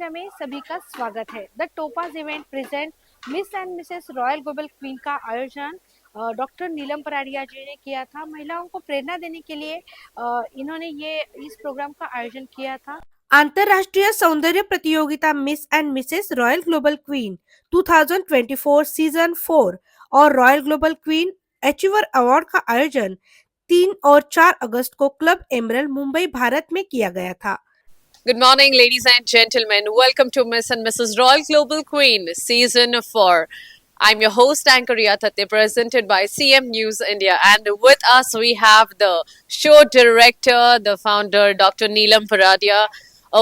India में सभी का स्वागत है। The topaz event present miss and Mrs royal global queen का आयोजन डॉक्टर नीलम पराडिया जी ने किया था। महिलाओं को प्रेरणा देने के लिए इन्होंने ये इस प्रोग्राम का आयोजन किया था। अंतर्राष्ट्रीय सौंदर्य प्रतियोगिता miss and Mrs royal global queen 2024 season 4 और royal global queen achiever award का आयोजन 3 और 4 अगस्त को क्लब एमरल्ड मुंबई भारत में किया गया था। Good morning, ladies and gentlemen. Welcome to Miss and Mrs. Royal Global Queen, Season 4. I'm your host, Anchor Tate, presented by CM News India. And with us, we have the show director, the founder, Dr. Neelam Paradia,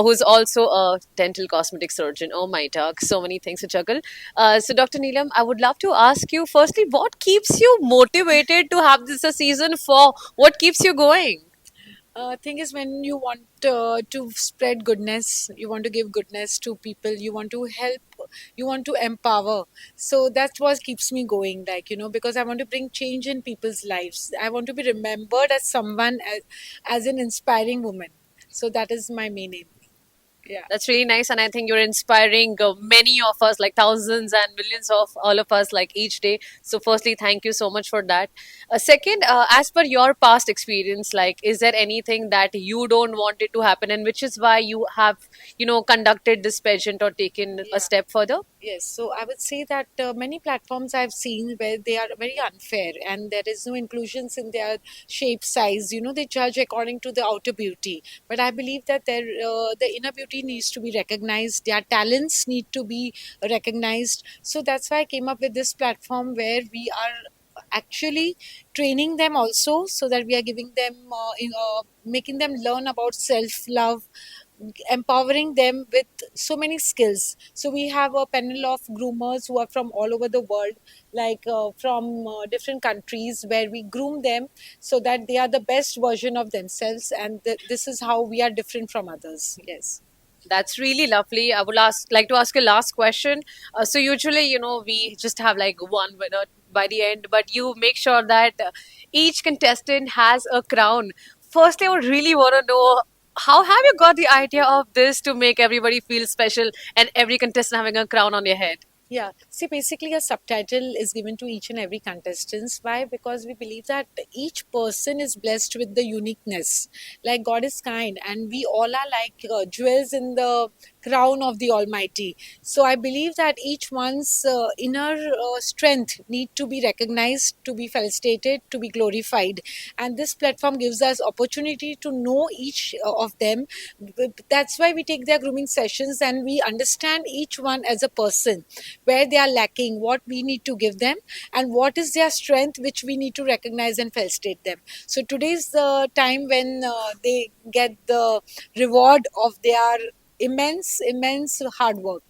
who's also a dental cosmetic surgeon. Oh my dog, so many things to juggle. So, Dr. Neelam, I would love to ask you firstly, what keeps you motivated to have this a season 4? What keeps you going? Thing is, when you want to spread goodness, you want to give goodness to people, you want to help, you want to empower. So that's what keeps me going, because I want to bring change in people's lives. I want to be remembered as someone, as an inspiring woman. So that is my main aim. Yeah. That's really nice, and I think you're inspiring many of us, like thousands and millions of all of us, like each day. So, firstly, thank you so much for that. Second, as per your past experience, like, is there anything that you don't want it to happen, and which is why you have, conducted this pageant or taken a step further? Yes, so I would say that many platforms I've seen where they are very unfair and there is no inclusions in their shape, size. They judge according to the outer beauty. But I believe that the inner beauty needs to be recognized. Their talents need to be recognized. So that's why I came up with this platform where we are actually training them also, so that we are giving them, making them learn about self-love, empowering them with so many skills. So we have a panel of groomers who are from all over the world, like from different countries, where we groom them so that they are the best version of themselves, and this is how we are different from others. Yes. That's really lovely. I would like to ask a last question. So usually, we just have like one winner by the end, but you make sure that each contestant has a crown. Firstly, I would really want to know, how have you got the idea of this to make everybody feel special and every contestant having a crown on their head? Yeah. See, basically, a subtitle is given to each and every contestant. Why? Because we believe that each person is blessed with the uniqueness. Like God is kind, and we all are like jewels in the crown of the Almighty. So I believe that each one's inner strength need to be recognized, to be felicitated, to be glorified. And this platform gives us opportunity to know each of them. That's why we take their grooming sessions and we understand each one as a person, where they are lacking, what we need to give them, and what is their strength, which we need to recognize and felicitate them. So today is the time when they get the reward of their immense hard work.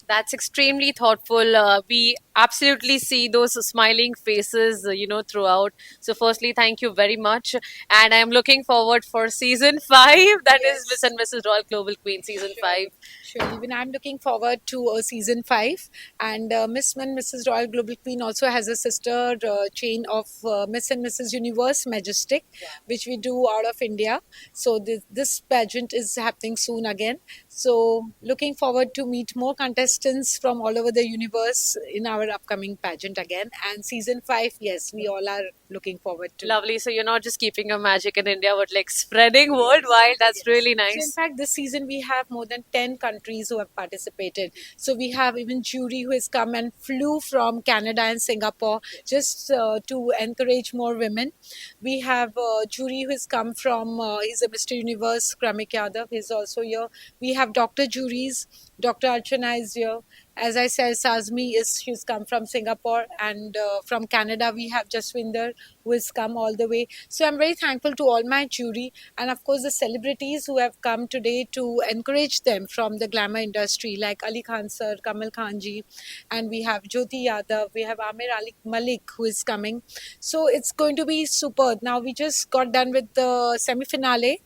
That's extremely thoughtful. We absolutely see those smiling faces, throughout. So, firstly, thank you very much. And I'm looking forward for season 5. That is Miss and Mrs. Royal Global Queen, season 5. Sure. Even I'm looking forward to season 5. And Miss and Mrs. Royal Global Queen also has a sister chain of Miss and Mrs. Universe Majestic, which we do out of India. So this pageant is happening soon again. So looking forward to meet more contestants from all over the universe in our upcoming pageant again. And season 5, yes, we all are looking forward to. Lovely. So, you're not just keeping your magic in India, but like spreading worldwide. That's really So nice. in fact, this season we have more than 10 countries who have participated. So we have even jury who has come and flew from Canada and Singapore just to encourage more women. We have a jury who has come from, he's a Mr. Universe, Kramik Yadav, he's also here. We have doctor juries, Dr. Archana is here. As I said, she's come from Singapore, and from Canada we have Jaswinder who has come all the way. So I'm very thankful to all my jury, and of course the celebrities who have come today to encourage them from the glamour industry, like Ali Khan sir, Kamal Khan ji, and we have Jyoti Yadav, we have Amir Ali Malik who is coming. So it's going to be super. Now we just got done with the semi-finale,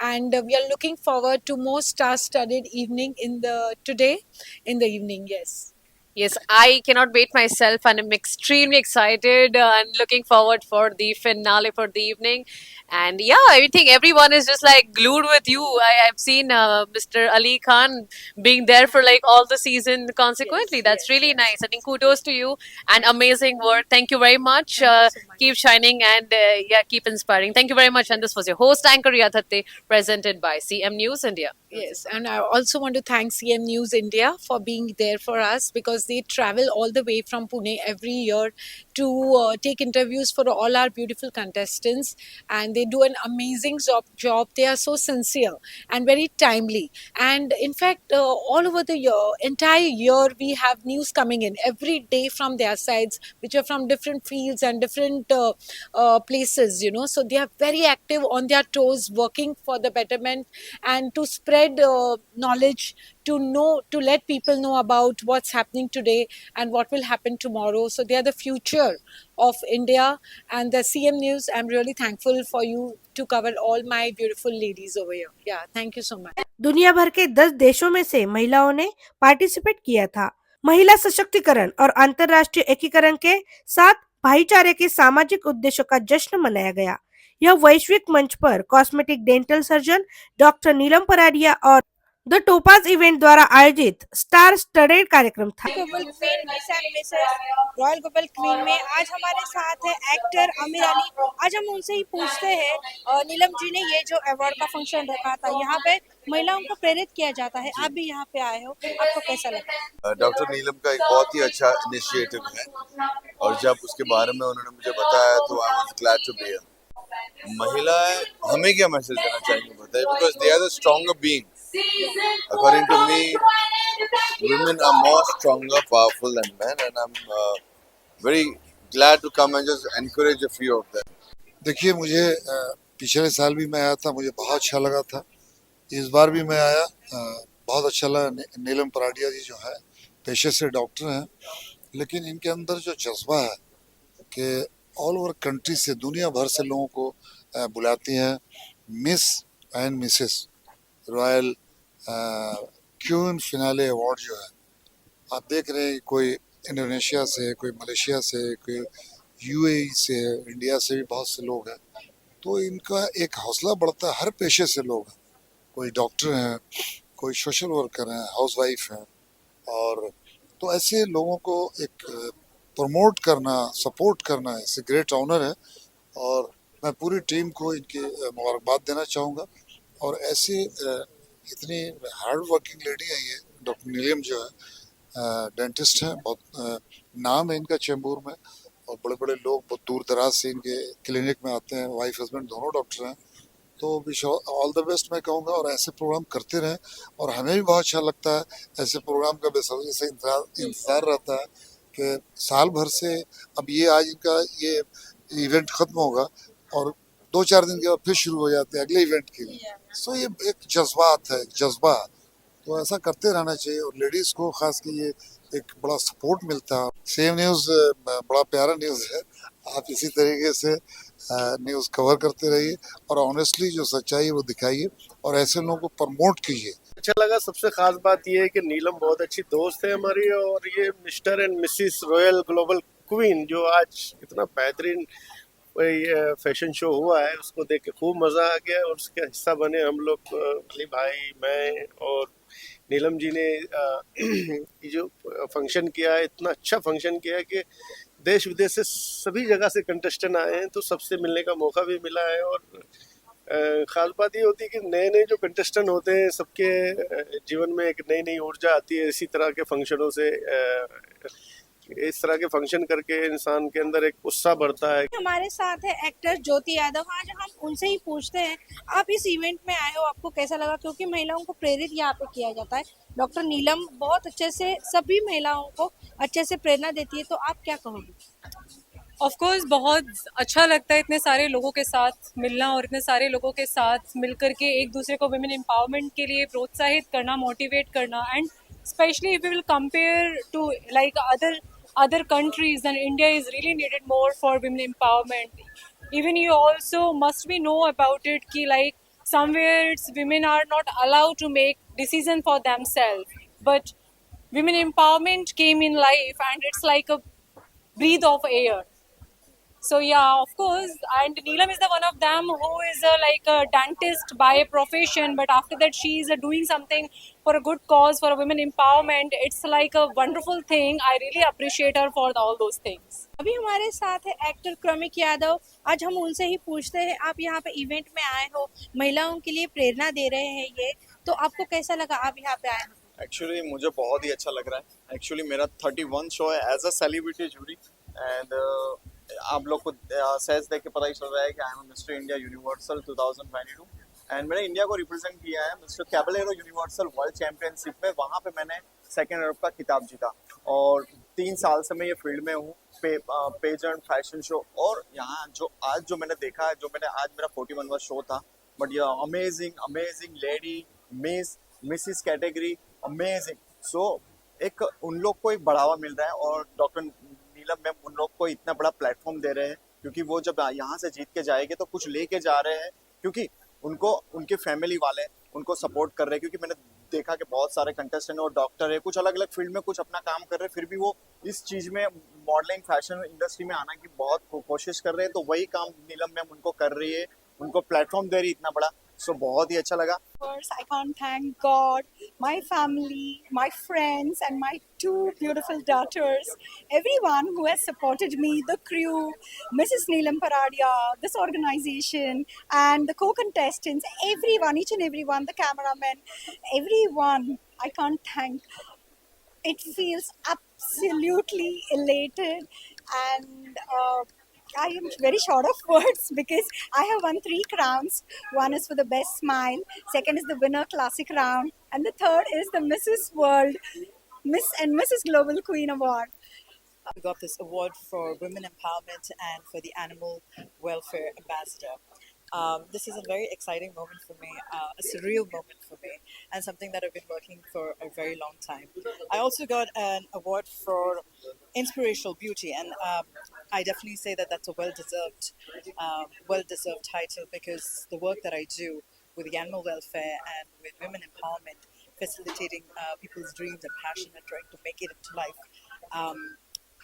and we are looking forward to more star-studded evening today in the evening. Yes. Yes, I cannot wait myself, and I'm extremely excited and looking forward for the finale for the evening. And yeah, I think everyone is just like glued with you. I've seen Mr. Ali Khan being there for like all the season consequently. That's really nice. I think kudos to you and amazing work. Thank you very much. Keep shining and yeah, keep inspiring. Thank you very much. And this was your host, Anchor Riya Thatte, presented by CM News India. Yes, and I also want to thank CM News India for being there for us, because they travel all the way from Pune every year to take interviews for all our beautiful contestants, and they do an amazing job. They are so sincere and very timely. And in fact, all over the entire year, we have news coming in every day from their sides, which are from different fields and different places, So they are very active on their toes, working for the betterment and to spread knowledge, to let people know about what's happening today and what will happen tomorrow. So they are the future of India and the CM News. I'm really thankful for you to cover all my beautiful ladies over here. Yeah, thank you so much. दुनिया भर के 10 देशों में से महिलाओं ने participate किया था। महिला सशक्तिकरण और अंतर्राष्ट्रीय एकीकरण के साथ भाईचारे के सामाजिक उद्देश्यों का जश्न मनाया गया। यह वैश्विक मंच पर कॉस्मेटिक डेंटल सर्जन डॉक्टर नीलम पराडिया और द टोपाज इवेंट द्वारा आयोजित स्टार स्टडेड कार्यक्रम था। Global queen miss and Mrs royal global queen में आज हमारे साथ है एक्टर आमिर अली। आज हम उनसे ही पूछते हैं, नीलम जी ने ये जो अवार्ड का फंक्शन रखा था, यहाँ पे महिलाओं को प्रेरित किया जाता है, आप भी यहाँ पे आए हो, आपको कैसा लगा? डॉक्टर नीलम का एक बहुत ही अच्छा इनिशिएटिव है और जब उसके बारे में उन्होंने मुझे बताया तो I was glad to be here. महिलाएं हमें क्या मैसेज देना चाहेंगे बताइए, because they are the stronger being. According to me, women are more stronger, powerful than men, and I'm very glad to come and just encourage a few of them. देखिए, मुझे पिछले साल भी मैं आया था, मुझे बहुत अच्छा लगा था। इस बार भी मैं आया, बहुत अच्छा लगा। नीलम पराडिया जी जो है पेशे से डॉक्टर हैं, लेकिन इनके अंदर जो जज्बा है कि ऑल ओवर कंट्री से, दुनिया भर से लोगों को बुलाती हैं। Miss and Mrs royal queen finale award जो है, आप देख रहे हैं, कोई इंडोनेशिया से, कोई मलेशिया से, कोई यूएई से, इंडिया से भी बहुत से लोग हैं। तो इनका एक हौसला बढ़ता है। हर पेशे से लोग हैं, कोई डॉक्टर हैं, कोई सोशल वर्कर हैं, हाउसवाइफ हैं, और तो ऐसे लोगों को एक प्रमोट करना, सपोर्ट करना इट्स ए ग्रेट ऑनर है। और मैं पूरी टीम को इनकी मुबारकबाद देना चाहूँगा। और ऐसे इतनी हार्ड वर्किंग लेडी है ये डॉक्टर नीलम जो है, डेंटिस्ट हैं, बहुत नाम है इनका चेंबूर में, और बड़े बड़े लोग बहुत दूर दराज से इनके क्लिनिक में आते हैं। वाइफ हस्बैंड दोनों डॉक्टर हैं। तो विश ऑल द बेस्ट मैं कहूँगा, और ऐसे प्रोग्राम करते रहें। और हमें भी बहुत अच्छा लगता है, ऐसे प्रोग्राम का बेसब्री से इंतज़ार रहता है कि साल भर से अब ये आज इनका ये इवेंट ख़त्म होगा और 2-4 दिन के बाद फिर शुरू हो जाते हैं अगले इवेंट के लिए। सो ये एक जज्बात है, एक जज्बा। तो ऐसा करते रहना चाहिए, और लेडीज़ को खास कर ये एक बड़ा सपोर्ट मिलता है। सेम न्यूज़ बड़ा प्यारा न्यूज़ है, आप इसी तरीके से न्यूज़ कवर करते रहिए और ऑनेस्टली जो सच्चाई है वो दिखाइए और ऐसे लोगों को प्रमोट कीजिए। अच्छा लगा। सबसे खास बात यह है कि नीलम बहुत अच्छी दोस्त है हमारी, और ये mister and Mrs royal global queen जो आज इतना बेहतरीन फैशन शो हुआ है, उसको देख के खूब मज़ा आ गया और उसका हिस्सा बने हम लोग, अली भाई, मैं और नीलम जी ने ये जो फंक्शन किया है, इतना अच्छा फंक्शन किया है कि देश विदेश से सभी जगह से कंटेस्टेंट आए हैं, तो सबसे मिलने का मौका भी मिला है। और ख़ास बात ये होती है कि नए नए जो कंटेस्टेंट होते हैं, सबके जीवन में एक नई नई ऊर्जा आती है इसी तरह के फंक्शनों से। इस तरह के फंक्शन करके इंसान के अंदर एक उत्साह बढ़ता है। हमारे साथ है एक्टर ज्योति यादव। आज हम उनसे ही पूछते हैं, आप इस इवेंट में आए हो, आपको कैसा लगा? क्योंकि महिलाओं को प्रेरित यहाँ पे किया जाता है। डॉक्टर नीलम बहुत अच्छे से सभी महिलाओं को अच्छे से प्रेरणा देती है, तो आप क्या कहोगे? ऑफ कोर्स बहुत अच्छा लगता है इतने सारे लोगों के साथ मिलना और इतने सारे लोगों के साथ मिलकर के एक दूसरे को वुमेन एम्पावरमेंट के लिए प्रोत्साहित करना, मोटिवेट करना। And specially if we will compare to like other countries, then India is really needed more for women empowerment. Even you also must be know about it ki like somewhere it's women are not allowed to make decision for themselves, but women empowerment came in life, and it's like a breath of air. So yeah, of course, and Neelam is the one of them who is like a dentist by profession, but after that she is doing something for a good cause, for a women empowerment. It's like a wonderful thing. I really appreciate her for all those things. अभी हमारे साथ है actor क्रमिक यादव। आज हम उनसे ही पूछते हैं, आप यहाँ पे इवेंट में आए हो, महिलाओं के लिए प्रेरणा दे रहे हैं ये, तो आपको कैसा लगा आप यहाँ पे आए हो? एक्चुअली मुझे बहुत ही अच्छा लग रहा है। एक्चुअली मेरा 31 शो है as a celebrity jury and आप लोग को सहज देख के पता ही चल रहा है कि I am mister India universal 2022 and मैंने इंडिया को रिप्रेजेंट किया है mister Caballero universal world championship में। वहाँ पे मैंने सेकेंड रनर का खिताब जीता और 3 साल से मैं ये फील्ड में हूँ, पेजेंट फैशन शो। और यहाँ जो आज जो मैंने देखा है, जो मैंने आज मेरा 41वां शो था, बट ये amazing lady Mrs category amazing. So एक उन लोग को एक बढ़ावा मिल रहा है और डॉक्टर नीलम मैम उन लोग को इतना बड़ा प्लेटफॉर्म दे रहे हैं, क्योंकि वो जब यहाँ से जीत के जाएंगे तो कुछ लेके जा रहे हैं, क्योंकि उनको उनके फैमिली वाले उनको सपोर्ट कर रहे हैं। क्योंकि मैंने देखा कि बहुत सारे कंटेस्टेंट और डॉक्टर है, कुछ अलग अलग फील्ड में कुछ अपना काम कर रहे हैं, फिर भी वो इस चीज़ में मॉडलिंग फैशन इंडस्ट्री में आने की बहुत कोशिश कर रहे हैं। तो वही काम नीलम मैम उनको कर रही है, उनको प्लेटफॉर्म दे रही है इतना बड़ा। सो बहुत ही अच्छा लगा। First, I can't thank God, my family, my friends, and my 2 beautiful daughters, everyone who has supported me, the crew, Mrs. Neelam Paradia, this organization, and the co-contestants, everyone, each and everyone, the cameraman, everyone. I can't thank. It feels absolutely elated, and I am very short of words because I have won 3 crowns. One is for the best smile, second is the winner classic round, and the third is the Mrs. World, Miss and Mrs. Global Queen Award. We got this award for women empowerment and for the animal welfare ambassador. This is a very exciting moment for me, a surreal moment for me, and something that I've been working for a very long time. I also got an award for inspirational beauty, and I definitely say that that's a well-deserved title, because the work that I do with the animal welfare and with women empowerment, facilitating people's dreams and passion and trying to make it into life,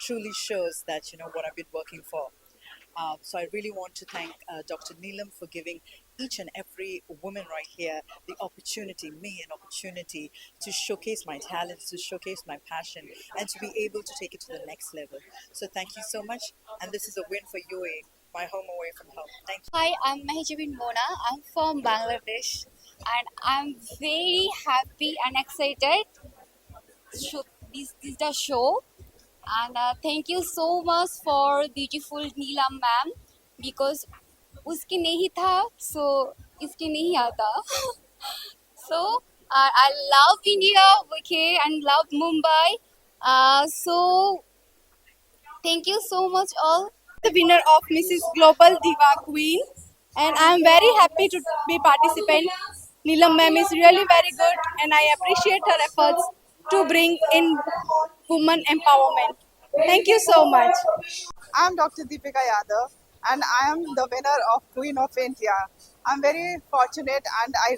truly shows that what I've been working for. So I really want to thank Dr. Neelam for giving each and every woman right here the opportunity, an opportunity to showcase my talents, to showcase my passion, and to be able to take it to the next level. So thank you so much, and this is a win for UAE, my home away from home. Thank you. Hi, I'm Mahijabin Mona. I'm from Bangladesh, and I'm very happy and excited. This is the show. And thank you so much for beautiful Neelam ma'am, because उसकी नहीं था so इसकी नहीं आता. So I love India, okay, and love Mumbai. So thank you so much all. The winner of Mrs. Global Diva Queen, and I am very happy to be participant. Neelam ma'am is really very good, and I appreciate her efforts to bring in women empowerment. Thank you so much. I'm Dr. Deepika Yadav, and I am the winner of Queen of India. I'm very fortunate, and I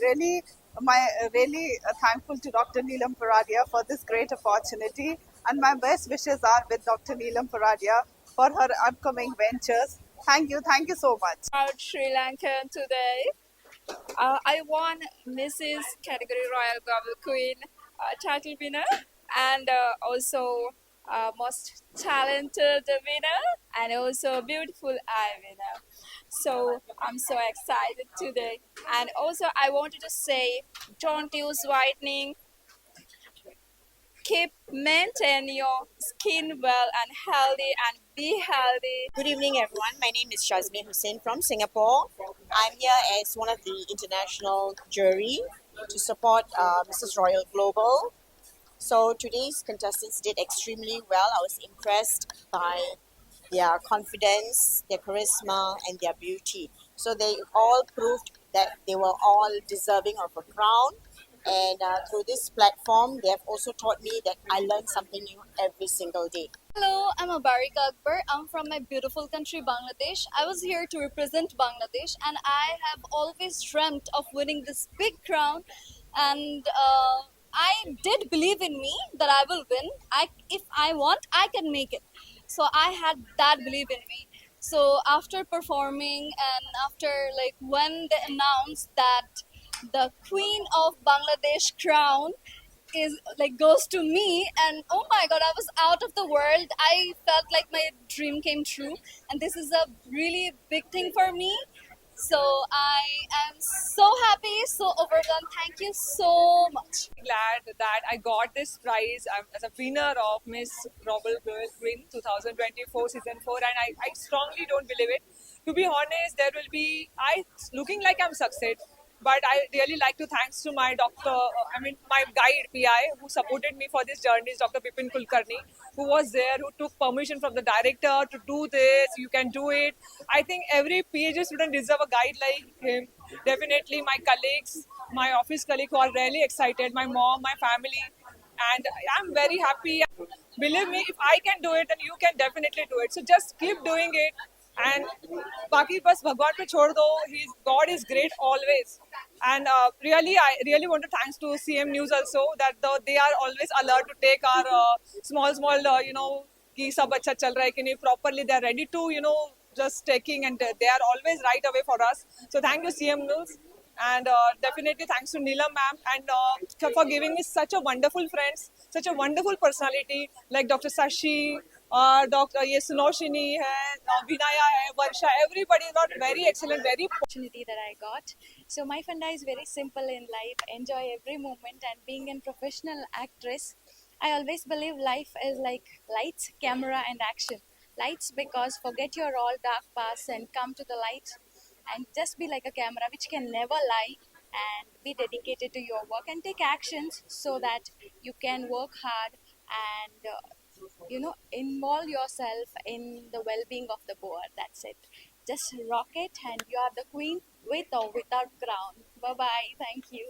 really thankful to Dr. Neelam Paradia for this great opportunity. And my best wishes are with Dr. Neelam Paradia for her upcoming ventures. Thank you so much. Proud Sri Lankan today. I won Mrs. Category Royal Global Queen title winner, and also most talented winner, and also beautiful eye winner. So I'm so excited today. And also I wanted to say, don't use whitening. Maintain your skin well and healthy, and be healthy. Good evening, everyone. My name is Shazmi Hussain from Singapore. I'm here as one of the international jury to support Mrs. Royal Global. So today's contestants did extremely well. I was impressed by their confidence, their charisma, and their beauty. So they all proved that they were all deserving of a crown. And through this platform, they have also taught me that I learn something new every single day. Hello, I'm Abarika Akbar. I'm from my beautiful country, Bangladesh. I was here to represent Bangladesh, and I have always dreamt of winning this big crown. And I did believe in me that I will win. If I want, I can make it. So I had that belief in me. So after performing and after like when they announced that the Queen of Bangladesh crown is like goes to me, and oh my god, I was out of the world. I felt like my dream came true, and this is a really big thing for me. So I am so happy, so overwhelmed. Thank you so much. Glad that I got this prize as a winner of Miss Global Queen 2024 season 4, and I strongly don't believe it. To be honest, there will be I looking like I'm succeed, but I really like to thanks to my doctor, my guide PI who supported me for this journey, Dr. Bipin Kulkarni, who was there, who took permission from the director to do this. You can do it. I think every PhD student deserve a guide like him. Definitely, my colleagues, my office colleague who are really excited, my mom, my family, and I'm very happy. Believe me, if I can do it, then you can definitely do it. So just keep doing it. And बाकी बस भगवान पे छोड़ दो. God is great always. And really, I really want to thanks to CM News also that they are always alert to take our small कि सब अच्छा चल रहा है कि नहीं, properly they are ready to just taking, and they are always right away for us. So thank you CM News. And definitely thanks to Neelam ma'am and for giving me such a wonderful friends, such a wonderful personality like Dr. Sashi, Dr. Sunoshini, Vinaya, Varsha, everybody got very excellent, very opportunity that I got. So my funda is very simple in life, enjoy every moment, and being a professional actress, I always believe life is like lights, camera and action. Lights because forget your all dark past and come to the light and just be like a camera which can never lie, and be dedicated to your work and take actions so that you can work hard and involve yourself in the well-being of the poor. That's it. Just rock it, and you are the queen with or without crown. Bye bye. Thank you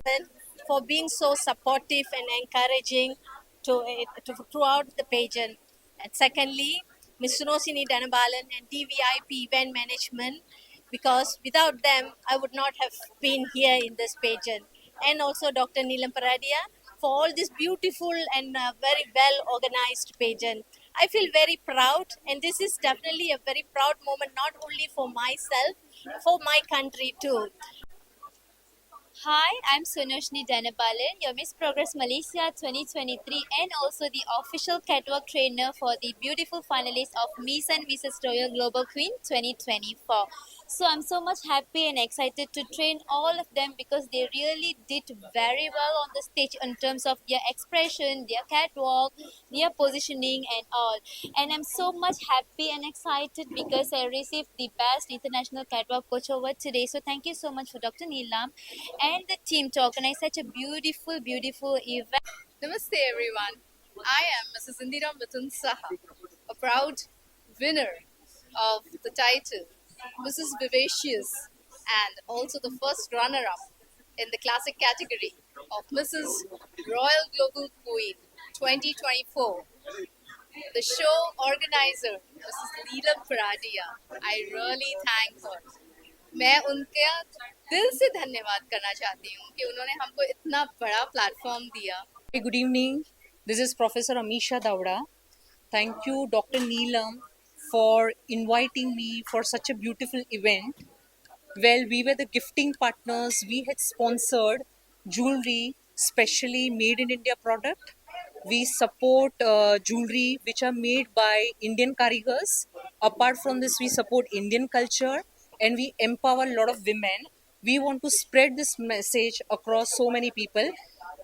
for being so supportive and encouraging throughout the pageant. And secondly, Ms. Sunosini Dhanabalan and DVIP Event Management, because without them, I would not have been here in this pageant. And also Dr. Neelam Paradia for all this beautiful and very well organized pageant. I feel very proud, and this is definitely a very proud moment, not only for myself, for my country too. Hi, I'm Sunoshni Dhanabalan, your Miss Progress Malaysia 2023 and also the official catwalk trainer for the beautiful finalists of Miss and Mrs. Royal Global Queen 2024. So I'm so much happy and excited to train all of them because they really did very well on the stage in terms of their expression, their catwalk, their positioning and all. And I'm so much happy and excited because I received the best international catwalk coach award today. So thank you so much for Dr. Neelam and the team to organize such a beautiful event. Namaste everyone. I am Mrs. Indira Mithun Saha, a proud winner of the title Mrs. Vivacious and also the first runner-up in the classic category of Mrs. Royal Global Queen 2024. The show organizer, Mrs. Neelam Paradia, I really thank her. मैं उनके दिल से धन्यवाद करना चाहती हूँ कि उन्होंने हमको इतना बड़ा प्लेटफॉर्म दिया. Good evening. This is Professor Amisha Davda. Thank you, Dr. Neelam, for inviting me for such a beautiful event. Well, we were the gifting partners. We had sponsored jewelry, specially made in India product. We support jewelry which are made by Indian karigars. Apart from this, we support Indian culture and we empower a lot of women. We want to spread this message across so many people.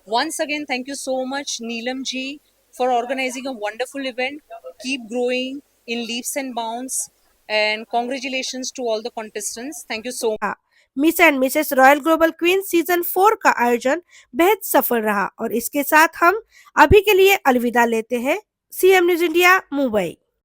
Once again, thank you so much, Neelam ji, for organizing a wonderful event. Keep growing in leaps and bounds, and congratulations to all the contestants. Thank you so much. Miss and Mrs royal global queen season 4 का आयोजन बेहद सफल रहा और इसके साथ हम अभी के लिए अलविदा लेते हैं। CM news India, Mumbai.